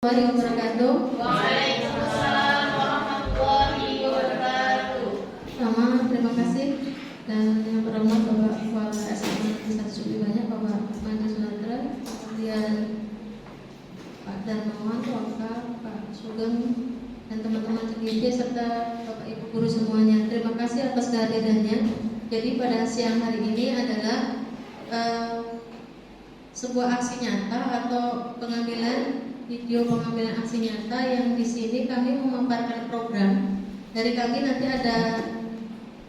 Waalaikumsalam warahmatullahi wabarakatuh. Pertama, terima kasih dan yang terhormat Bapak Kepala SMA Negeri 1 Subibanya, Bapak Mandi Sunandra, kemudian Pak Darmawan, Pak Sugeng, dan teman-teman CGD serta Bapak Ibu guru semuanya. Terima kasih atas kehadirannya. Jadi pada siang hari ini adalah sebuah aksi nyata atau pengambilan video pengambilan aksi nyata yang di sini kami memaparkan program. Dari kami nanti ada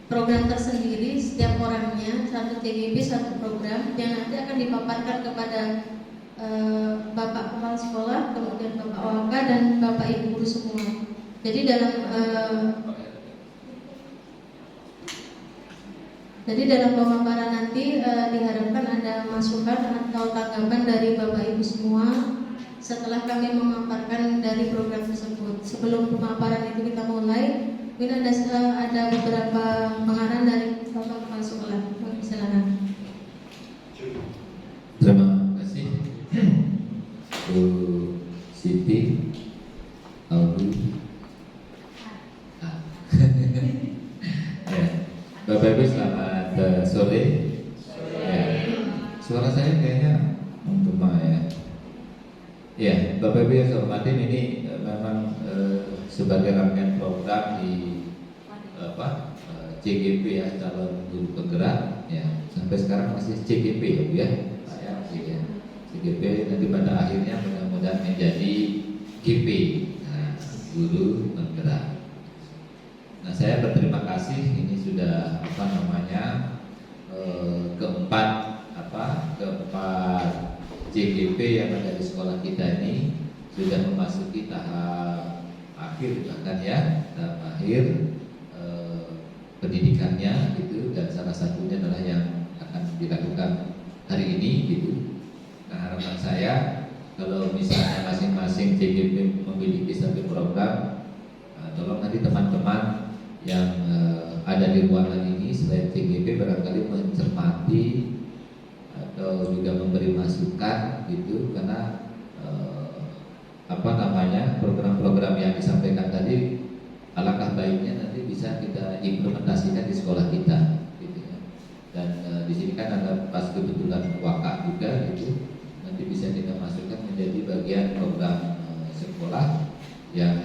program tersendiri setiap orangnya, satu TGP satu program yang nanti akan dipaparkan kepada Bapak Kepala Sekolah, kemudian Bapak Waka dan Bapak Ibu guru semua. Jadi dalam pemaparan nanti diharapkan ada masukan atau tanggapan dari Bapak Ibu semua setelah kami memaparkan dari program tersebut. Sebelum pemaparan itu kita mulai, mungkin ada beberapa pengarahan dari Bapak Kepala Sekolah. Silakan. Terima kasih Bu Siti Audi. Ya. Bapak Ibu selamat sore. Ya. Suara saya kayaknya menggema ya. Ya, Bapak Ibu yang saya hormati, ini memang sebagai rangkaian program di CGP ya, calon guru penggerak ya, sampai sekarang masih CGP ya Bu ya, Pak ya, CGP nanti pada akhirnya mudah-mudahan menjadi GP, nah, guru penggerak. Nah, saya berterima kasih ini sudah keempat CGP yang ada di sekolah kita ini sudah memasuki tahap akhir bahkan ya, tahap akhir pendidikannya gitu, dan salah satunya adalah yang akan dilakukan hari ini gitu. Nah, harapan saya kalau misalnya masing-masing CGP memiliki satu program, tolong nanti teman-teman yang ada di ruangan ini selain CGP barangkali mencermati atau juga memberi masukan gitu, karena program-program yang disampaikan tadi alangkah baiknya nanti bisa kita implementasikan di sekolah kita gitu ya. Dan di sini kan ada pas kebetulan Waka juga gitu, nanti bisa kita masukkan menjadi bagian program sekolah yang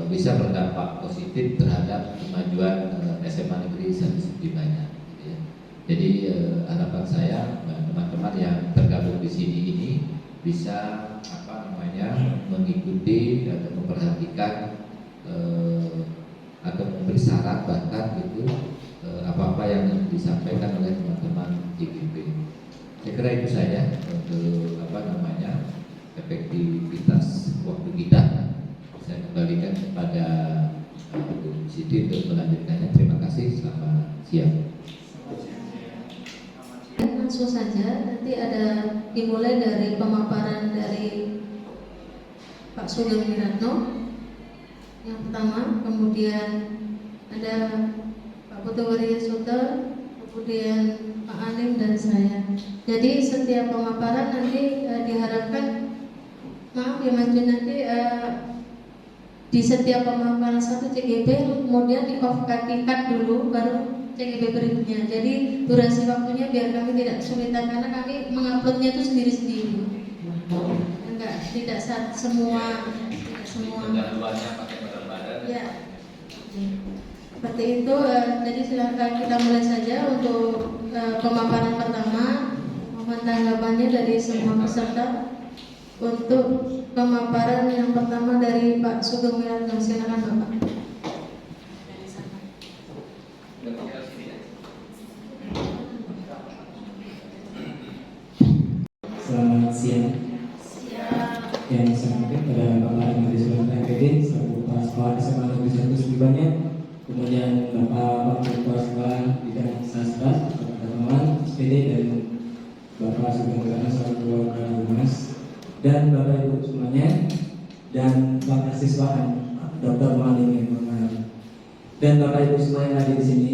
bisa berdampak positif terhadap kemajuan SMA Negeri 1 Subibanya gitu ya. Jadi harapan saya teman-teman yang tergabung di sini ini bisa mengikuti atau memperhatikan atau memberi saran bahkan gitu apa-apa yang disampaikan oleh teman-teman JGP. Saya kira itu saja untuk efektivitas waktu kita. Saya kembalikan kepada Bu Siti untuk melanjutkannya. Terima kasih. Selamat siang. Langsung saja, nanti ada dimulai dari pemaparan dari Pak Sugeng Wiratno yang pertama, kemudian ada Pak Putu Wirya Suta, kemudian Pak Alim dan saya. Jadi setiap pemaparan nanti diharapkan, maaf ya Mas Jun, nanti di setiap pemaparan satu CGB kemudian di-cut dulu baru CGB berikutnya. Jadi durasi waktunya biar kami tidak kesulitan karena kami menguploadnya itu sendiri-sendiri. Tidak semua. Ya. Seperti itu. Jadi silakan kita mulai saja untuk pemaparan pertama. Mohon tanggapannya dari semua peserta. Untuk pemaparan yang pertama dari Pak Sugeng Wiratno, silakan Bapak. Selamat siang. Yang saya hormati pada Bapak Imadi Sulaiman MPD selaku Kepala Sekolah SMA Negeri 1 Sedibanyak, kemudian Bapak Kepala Sekolah Bidang Sastra, Bapak Darmawan SPD, dan Bapak Sugeng Wiratno selaku Keluarga Humas, dan Bapak Ibu semuanya, dan Bapak siswaan Dr. Malim yang hormat, dan Bapak Ibu semua yang ada di sini,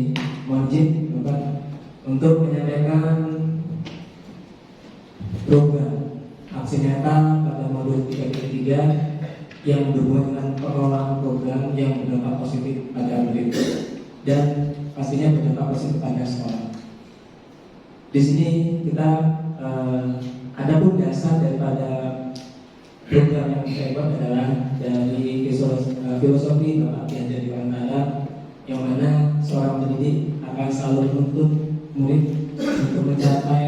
mohon izin Bapak untuk menyampaikan program aksi nyata pada modul 3.3 yang berhubungan dengan pengelolaan program yang berdampak positif pada murid dan pastinya berdampak positif pada sekolah. Di sini kita ada pun dasar daripada program yang kita buat adalah dari filosofi Bapak Ki Hajar Dewantara, yang mana seorang pendidik akan selalu menuntut murid untuk mencapai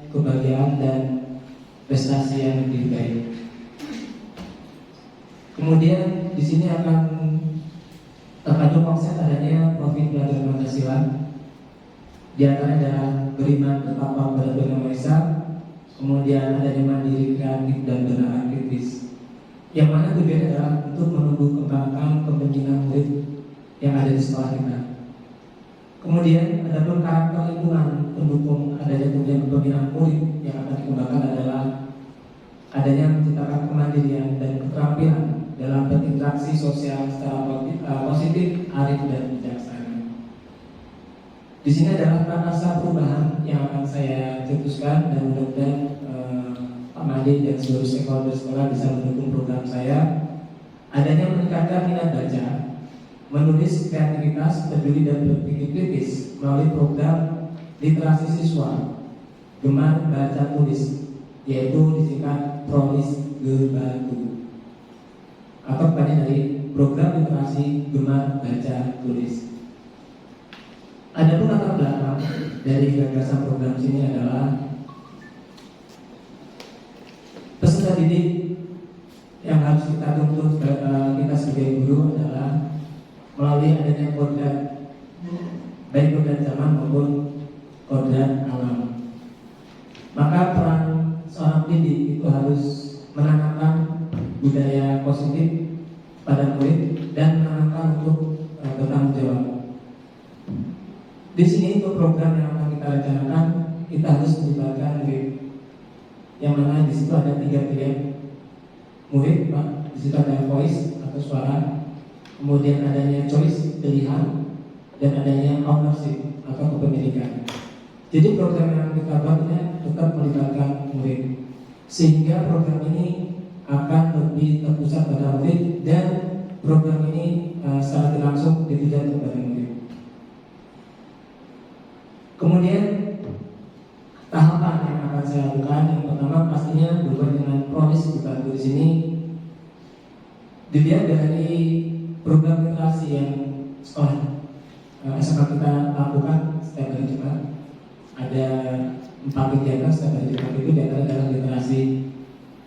kebahagiaan dan prestasi yang lebih baik. Kemudian di sini akan terkandung konsep adanya profil pelajaran Pancasila. Di antaranya adalah beriman, bertakwa kepada Tuhan Yang Maha Esa, kemudian adanya mandiri, kreatif, dan benar kritis. Yang mana tujuannya adalah untuk menumbuh kembangkan kepemimpinan murid yang ada di sekolah kita. Kemudian ada pun karakter lingkungan pendukung adanya kepemimpinan murid yang akan dikembangkan adalah adanya menciptakan kemandirian dan keterampilan dalam berinteraksi sosial secara positif, arif, dan bijaksana. Di sini adalah rasa perubahan yang akan saya cetuskan, dan mudah-mudahan Pak Madi dan seluruh stakeholder sekolah bisa mendukung program saya. Adanya meningkatkan minat baca, menulis, kreativitas, peduli, dan berpikir kritis melalui program literasi siswa gemar baca tulis, yaitu disingkat PROLIS Gebatu, atau kepanjangan dari program literasi gemar baca tulis. Adapun latar belakang dari gagasan program ini adalah peserta didik yang harus kita tuntut kita sebagai guru adalah melalui adanya kodrat, baik kodrat zaman maupun kodrat alam. Maka peran seorang pendidik itu harus menanamkan budaya positif pada murid dan menanamkan untuk bertanggung jawab. Di sini untuk program yang akan kita rencanakan, kita harus melibatkan murid, yang mana di situ ada 3 pilihan murid, Pak. Di situ ada voice atau suara, kemudian adanya choice pilihan, dan adanya ownership atau kepemilikan. Jadi program yang kita buatnya tetap melibatkan murid, sehingga program ini akan lebih terpusat pada murid dan program ini secara langsung ditujukan kepada murid. Kemudian tahapan yang akan saya lakukan, yang pertama pastinya berhubungan dengan PROLIS Gebatu. Di sini dilihat dari program literasi yang sekolah SMA kita lakukan setiap hari Jumat. 4 kegiatan setiap hari Jumat itu diantara adalah literasi.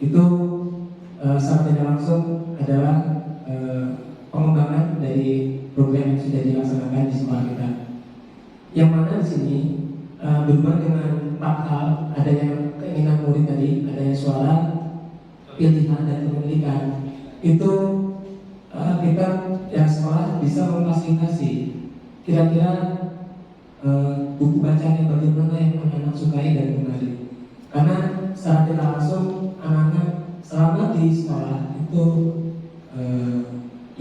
Itu secara tidak langsung adalah pengembangan dari program yang sudah dilaksanakan di sekolah kita. Yang mana di sini berhubungan dengan 4 hal, adanya keinginan murid tadi, adanya suara, pilihan dan kepemilikan. Itu kita yang sekolah bisa memfasilitasi kira-kira buku bacaan yang bagaimana yang anak-anak sukai dan gemari. Karena secara tidak langsung anak-anak selama di sekolah itu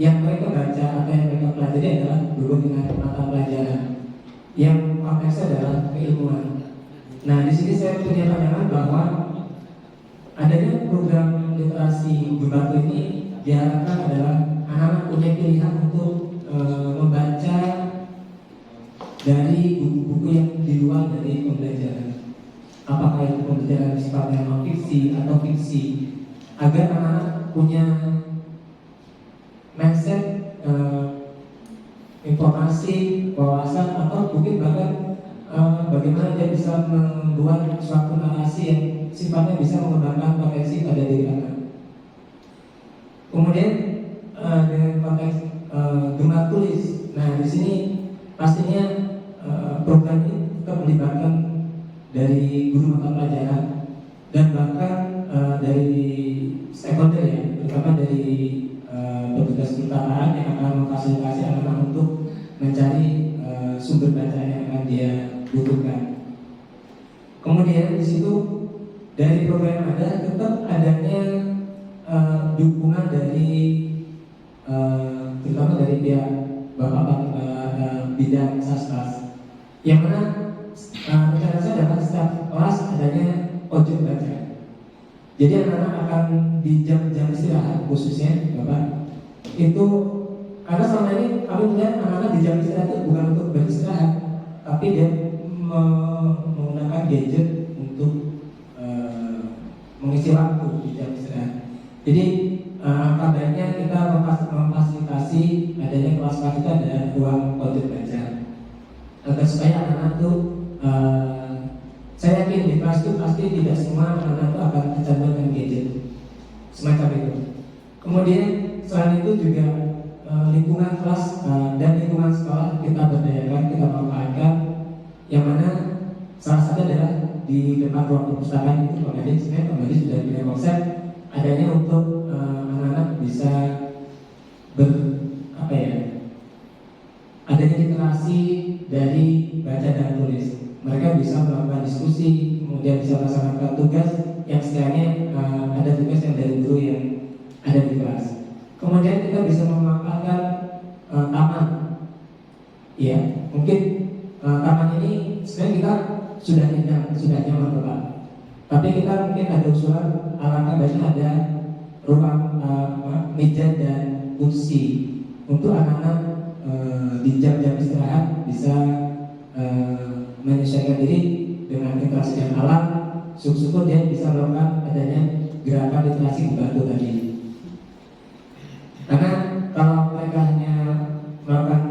yang mereka baca atau yang mereka pelajari adalah berhubungan dengan mata pelajaran yang konteksnya adalah keilmuan. Nah, di sini saya punya pandangan bahwa adanya program literasi Berbatu ini diharapkan adalah anak-anak punya pilihan untuk membaca dari buku-buku yang di luar dari pembelajaran. Apakah itu pembelajaran sifatnya non fiksi atau fiksi, agar anak-anak punya mindset, informasi, wawasan, atau mungkin bahkan bagaimana dia bisa membuat suatu narasi yang sifatnya bisa mengembangkan potensi pada diri anak. Kemudian dengan konteks gemar tulis, nah di sini pastinya program ini juga melibatkan dari guru mata pelajaran dan bahkan dari stakeholder ya, terutama dari petugas perpustakaan yang akan memfasilitasi anak-anak untuk mencari sumber bacaan yang akan dia butuhkan. Kemudian di situ dari program yang ada tetap adanya dukungan dari terutama dari pihak bapak bidang sastra, yang mana rencana saya adalah setiap kelas adanya pojok baca. Jadi anak-anak akan di jam-jam istirahat khususnya bapak itu, karena selama ini kami melihat anak-anak di jam istirahat itu bukan untuk beristirahat, tapi dia menggunakan gadget untuk mengisi waktu di jam istirahat. Jadi kabarnya kita memfasilitasi adanya kelas-kelas itu ada ruang pojok baca agar supaya anak-anak itu saya yakin di kelas itu pasti tidak semua anak-anak itu akan tercantum dengan gadget semacam itu. Kemudian selain itu juga lingkungan kelas dan lingkungan sekolah kita berdayakan, kita manfaatkan, yang mana salah satu adalah di depan ruang perpustakaan itu kembali sudah punya konsep adanya untuk anak-anak bisa adanya literasi dari baca dan tulis. Mereka bisa melakukan diskusi, kemudian bisa melaksanakan tugas yang sekiranya ada tugas yang dari guru yang ada di kelas. Kemudian kita bisa memanfaatkan taman. Ya, mungkin taman ini sebenarnya kita sudah nyaman Bapak. Tapi kita mungkin ada usulan alangkah baiknya ada ruang meja dan kursi untuk anak-anak di jam-jam istirahat bisa menyesuaikan diri dengan interaksi dengan alam. Syukur-syukur dia bisa melakukan adanya gerakan literasi Berbatu tadi. Karena kalau mereka hanya melakukan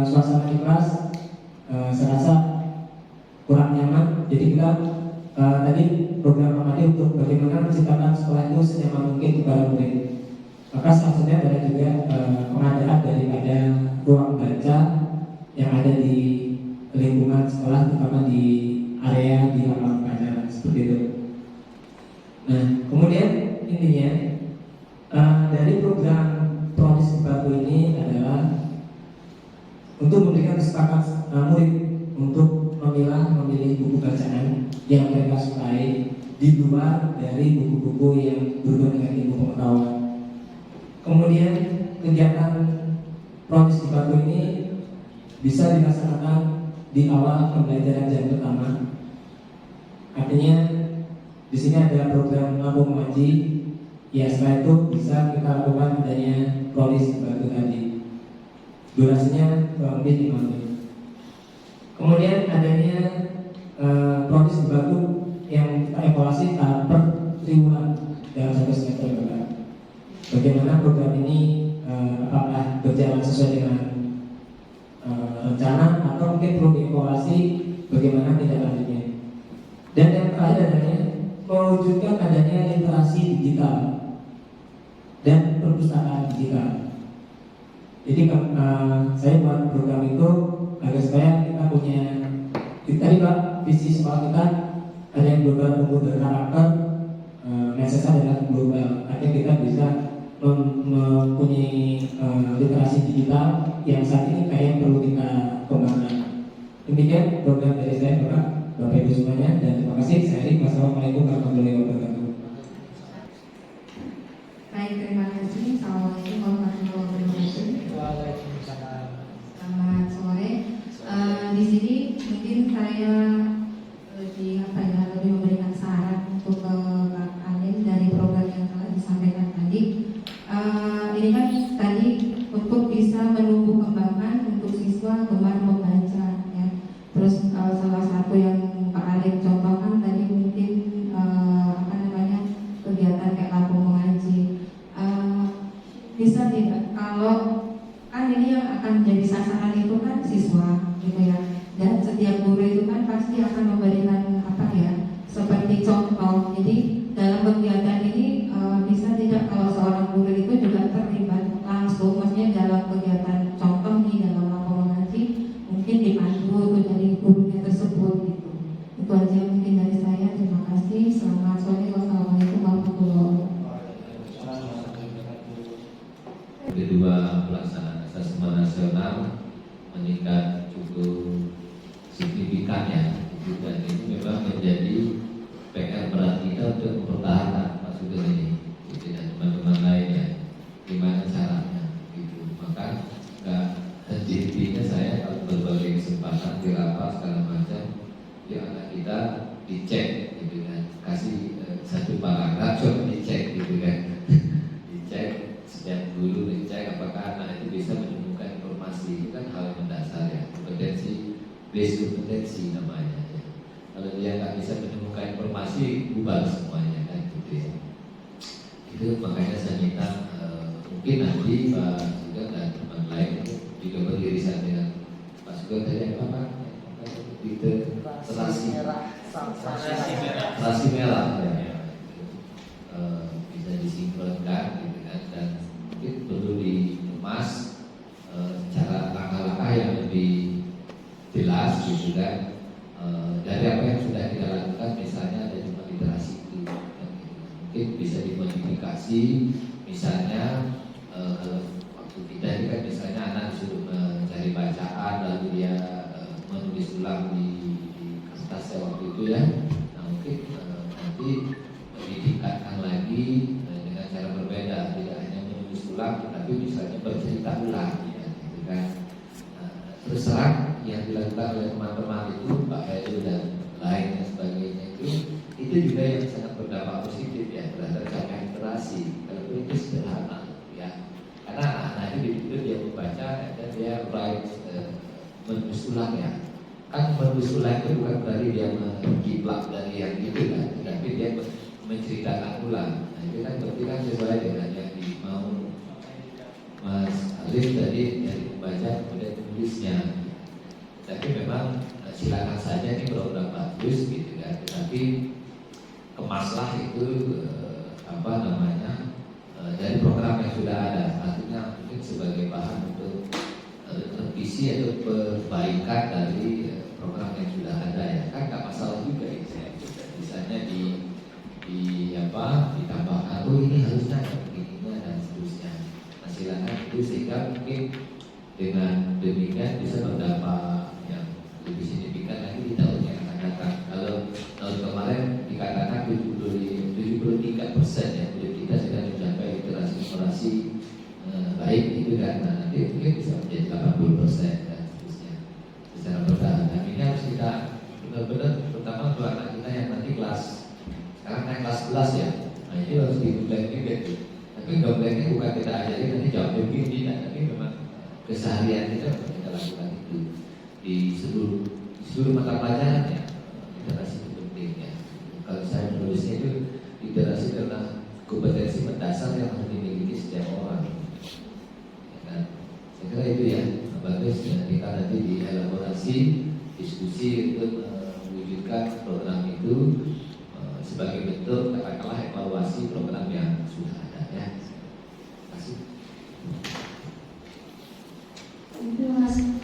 suasana di kelas, saya rasa kurang nyaman. Jadi kita tadi program Ramadi untuk bagaimana menciptakan sekolah itu senyaman mungkin kepada murid. Maka salah satunya adalah juga pengadaan daripada ruang baca yang ada di lingkungan sekolah, terutama di area di lapangan pelajaran seperti itu. Nah, kemudian intinya dari program Prodis Berbatu ini adalah untuk memberikan kesempatan murid untuk memilih buku bacaan yang mereka sukai di luar dari buku-buku yang berhubungan dengan ilmu pengetahuan. Kemudian kegiatan Prodis Berbatu ini bisa dilaksanakan di awal pembelajaran jam pertama. Artinya di sini ada program lampu mengaji. Ya, setelah itu bisa kita lakukan adanya Prodis Berbatu tadi. Durasinya kurang lebih 5 menit. Kemudian adanya Prodis Berbatu yang kita evaluasi per triwulan dalam 1 semester Bapak. Bagaimana program ini apakah berjalan sesuai dengan rencana atau mungkin perlu dievaluasi bagaimana tindak lanjutnya. Dan mewujudkan adanya literasi digital dan perpustakaan digital. Jadi saya buat program itu agar supaya kita punya, tadi Pak, visi sekolah kita ada yang global pembukaan karakter, message adalah global. Artinya kita bisa mempunyai literasi digital yang saat ini kayak yang perlu kita kembangkan. Demikian program dari saya, Bapak Ibu semuanya, dan terima kasih. Saya Erik. Wassalamualaikum warahmatullahi wabarakatuh. Baik, terima kasih. Assalamualaikum warahmatullahi wabarakatuh. Waalaikumsalam. Selamat sore. Di sini mungkin saya lebih memberikan saran untuk Pak Alim dari program yang telah disampaikan tadi. Ini kan tadi untuk bisa menumbuh kembangkan untuk siswa gemar membaca, ya. Terus salah satu yang Pak Alim contohkan tadi mungkin kegiatan kayak kampung mengaji. Bisa tidak kalau kan ini yang akan menjadi sasaran itu kan siswa, gitu ya. Dan setiap guru itu kan pasti akan memberikan seperti contoh. Jadi dalam kegiatan ini bisa tidak kalau seorang guru itu juga terlibat langsung, maksudnya dalam kegiatan contoh nih dalam kampung mengaji mungkin dipandu itu dari gurunya tersebut gitu. Itu aja mungkin dari saya. Terima kasih. Selamat sore. Wassalamualaikum warahmatullahi wabarakatuh. Kedua, pelaksanaan asesmen nasional meningkat cukup signifikan ya, dan ini memang menjadi PR berat kita untuk mempertahankan masukan ini, gitu, dan teman-teman lainnya. Gimana caranya? Gitu. Maka nggak henti-hentinya saya kalau berbagai kesempatan di rapat segala macam, ya anak kita dicek, gitu kan, kasih satu paragraf coba dicek, gitu kan, dicek. Setiap guru dicek apakah anak itu bisa menemukan informasi. Itu kan hal yang mendasar ya, kompetensi, basic kompetensi namanya ya. Kalau dia nggak bisa menemukan informasi, bubar semuanya kan gitu ya. Itu makanya saya minta mungkin nanti Pak Sugeng dan teman lain juga beririsan dengan Pak Sugeng tadi apa Pak? Itu terasi merah ya. Bisa disinkronkan gitu kan, dan mungkin perlu dikemas cara langkah-langkah yang lebih jelas gitu kan, dari apa yang sudah kita lakukan. Misalnya ada cuma literasi itu kan, gitu. Mungkin bisa dimodifikasi. Misalnya kalau waktu kita ini kan misalnya anak disuruh mencari bacaan lalu dia menulis ulang di kertas waktu itu ya. Nah mungkin nanti ditingkatkan lagi dengan cara berbeda, tidak hanya menulis ulang tapi misalnya bercerita ulang ya, gitu kan. Terus terang yang dilakukan oleh teman-teman itu Pak Heru dan lain dan sebagainya itu juga yang sangat berdampak positif ya terhadap capaian literasi. Kalau itu sederhana ya, karena anak-anak itu dibutuhkan dia membaca dan dia write menulis ulang ya. Kan menulis ulang itu bukan berarti dia menjiplak dari yang itu kan, tapi dia menceritakan ulang. Nah itu kan berarti kan sesuai dengan yang dimau Mas Alif tadi, dari membaca kemudian menulisnya. Tapi memang silakan saja ini program bagus gitu kan, tetapi kemaslah itu dari program yang sudah ada, artinya mungkin sebagai bahan untuk revisi atau perbaikan dari program yang sudah ada ya, kan nggak masalah juga itu ya. Misalnya ditambahkan, oh ini harusnya begininya dan seterusnya. Nah silakan itu, sehingga mungkin dengan demikian bisa berdampak yang lebih signifikan lagi di tahun yang akan datang. Kalau tahun kemarin dikatakan 73% ya, jadi kita sudah mencapai literasi baik itu kan. Nah nanti mungkin bisa menjadi 80% dan seterusnya secara bertahap. Nah ini harus kita benar-benar, terutama untuk anak kita yang nanti kelas sekarang naik kelas 11 ya. Nah ini harus diundang juga tuh. Tapi domplengnya bukan kita ajarin nanti jawab begini tidak, tapi memang keseharian kita kita lakukan itu di seluruh mata pelajaran ya. Literasi itu penting ya. Kalau saya menulisnya itu literasi adalah kompetensi mendasar yang harus dimiliki setiap orang ya kan? Saya kira itu ya bagus ya, kita nanti dielaborasi diskusi untuk mewujudkan program itu sebagai bentuk untuk katakanlah evaluasi program yang sudah ada ya. Terima kasih. Terima kasih.